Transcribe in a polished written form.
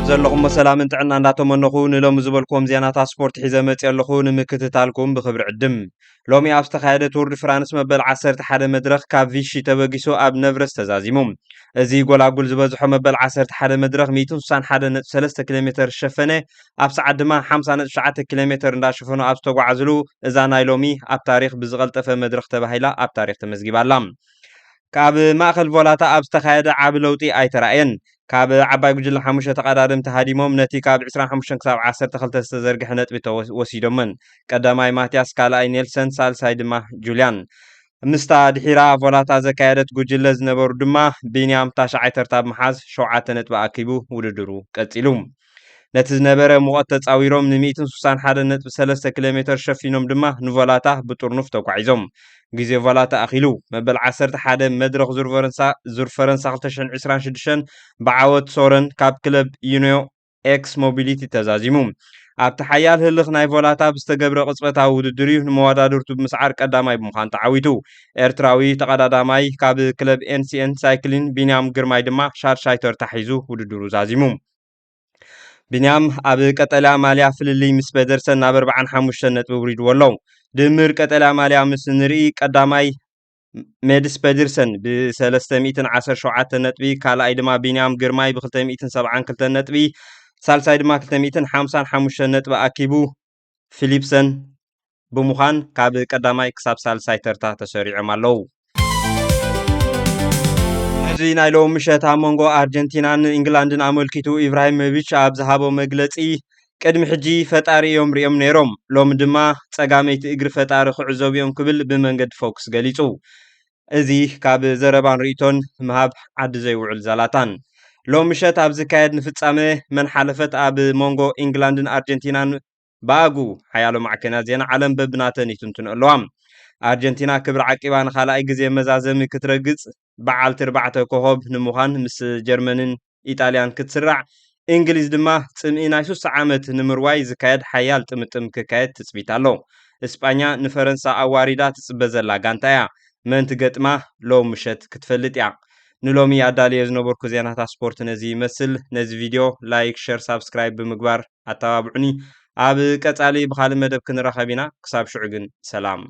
ዘለኹም ሰላምን ጥዕና እንዳተመነኹ ንሎሚ ዝበልኩም ዜናታት ስፖርት ሒዘ መፅእ ኣለኹ ንምክትታልኩም ብክብሪ ዕድም ሎሚ ኣብ ዝተኻየደ ቱር ዲ ፍራንስ መበል 11 መድረኽ ካብ ቪሺ ተበጊሱ ኣብ ነብረስ ተዛዚሙ እዚ ጎላጉል ዝበዝሖ መበል 11 መድረኽ 161.3 ኪሎ ሜትር ሸፈነ ኣብ ሰዓት ድማ 50.9 ኪሎ ሜትር እንዳሸፈኑ ኣብ ዝተጓዓዝሉ እዛ ናይ ሎሚ ኣብ ታሪኽ ብዝቐልጠፈ መድረኽ ተባሂላ ኣብ ታሪኽ ተመዝጊባላ ካብ ማእኸል ቮላታ ኣብ ዝተኻየደ ዓብ ለውጢ ኣይተራእየን ካብ ዓባይ ጉጅለ 5 ተቀዳደምቲ ሃዲሞም ነቲ ካብ 25 ክሳብ 12 ዝተዘርግሐ ነጥቢ ተወሲዶምን ቀዳማይ ማቲያስ ካልኣይ ኔልሰን ሳልሳይ ድማ ጁልያን ምስታ ድሒራ ቮላታ ዘካየደት ጉጅለ ዝነበሩ ድማ ቢንያም ታሻዓይ ተርታ ብምሓዝ 7 ነጥቢ ኣኪቡ ውድድሩ ቀፂሉ ነቲ ዝነበረ ሙቐት ተፃዊሮም ን161.3 ኪሎ ሜትር ሸፊኖም ድማ ንቮላታ ብጥርኑፍ ተጓዒዞም ግዜ ቮላታ ኣኺሉ መበል 11 መድረኽ ዙር ፈረንሳ 2026 ብዓወት ሶረን ካብ ክለብ ዩኒዮ ኤክስ ሞቢሊቲ ተዛዚሙ ኣብቲ ሓያል ህልኽ ናይ ቮላታ ብዝተገብረ ቅፅበታዊ ውድድር ንመወዳድርቱ ብምስዓር ቀዳማይ ብምዃን ተዓዊቱ ኤርትራዊ ተቀዳዳማይ ካብ ክለብ ኤንሲኤን ሳይክሊን ቢንያም ግርማይ ድማ ሻድሻይ ተርታ ሒዙ ውድድሩ ዛዚሙ ቢንያም ኣብ ቀጠልያ ማልያ ፍልልይ ምስ በደርሰን ናብ 45 ነጥቢ ውሪድዎ ኣሎ ድምር ቀጠልያ ማልያ ምስ ንርኢ ቀዳማይ ሜድስ በድርሰን ብ317 ነጥቢ ካልኣይ ድማ ቢንያም ግርማይ ብ272 ነጥቢ ሳልሳይ ድማ 255 ነጥቢ ኣኪቡ ፊሊፕሰን ብምዃን ካብ ቀዳማይ ክሳብ ሳልሳይ ተርታ ተሰሪዖም ኣለዉ እዚ ናይ ሎሚ ምሸት ኣብ መንጎ ኣርጀንቲናን ኢንግላንድን ኣመልኪቱ ኢብራሂሞቪች ኣብ ዝሃቦ መግለፂ ቅድሚ ሕጂ ፈጣሪ እዮም ሪኦም ነይሮም ሎሚ ድማ ፀጋመይቲ እግሪ ፈጣሪ ክዕዘቡ እዮም ክብል ብመንገዲ ፎክስ ገሊጹ እዚ ካብ ዘረባን ርእቶን ምሃብ ዓዲ ዘይውዕል ዛላታን ሎሚ ምሸት ኣብ ዝካየድ ንፍጻመ መን ሓለፈት ኣብ መንጎ ኢንግላንድን ኣርጀንቲናን ባጉ ሓያሎ ማዕከናት ዜና ዓለም በብናተን ይትንትን ኣለዋ ኣርጀንቲና ክብሪ ዓቂባ ንኻልኣይ ግዜ መዛዘሚ ክትረግጽ በዓልቲ 4 ኮኸብ ንምዃን ምስ ጀርመንን ኢጣልያን ክትስራዕ እንግሊዝ ድማ ጽምኢ ናይ 3 ዓመት ንምርዋይ ዝካየድ ሓያል ጥምጥም ክካየድ ትጽቢት ኣሎ እስጳኛ ንፈረንሳ ኣዋሪዳ ትጽበ ዘላ ጋንታ እያ መንቲ ገጥማ ሎሚ ምሸት ክትፈልጥ እያ ንሎሚ ኣዳልየ ዝነበርኩ ዜናታት ስፖርት ነዚ ይመስል ነዚ ቪድዮ ላይክ ሼር ሳብስክራይብ ብምግባር ኣተባብዑኒ ኣብ ቀጻሊ ብኻልእ መደብ ክንራኸብ ኢና ክሳብ ሽዑ ግን ሰላም